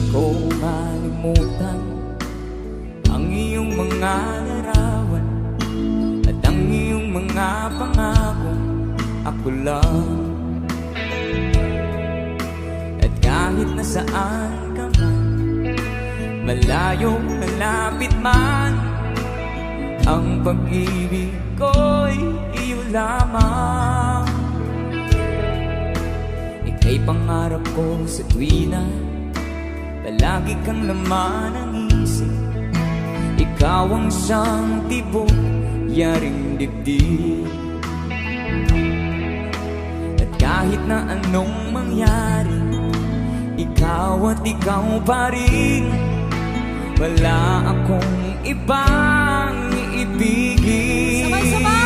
ko malimutan ang iyong mga larawan at ang iyong mga pangakong ako lang. At kahit nasaan ka man, malayo, malapit man, ang pag-ibig ko'y iyo lamang. Ika'y pangarap ko sa tuwina, palagi kang laman ng isip. Ikaw ang siyang tibok, yaring dibdib. At kahit na anong mangyari, ikaw at ikaw pa rin. Wala akong ibang iibigin. Sabay-sabay!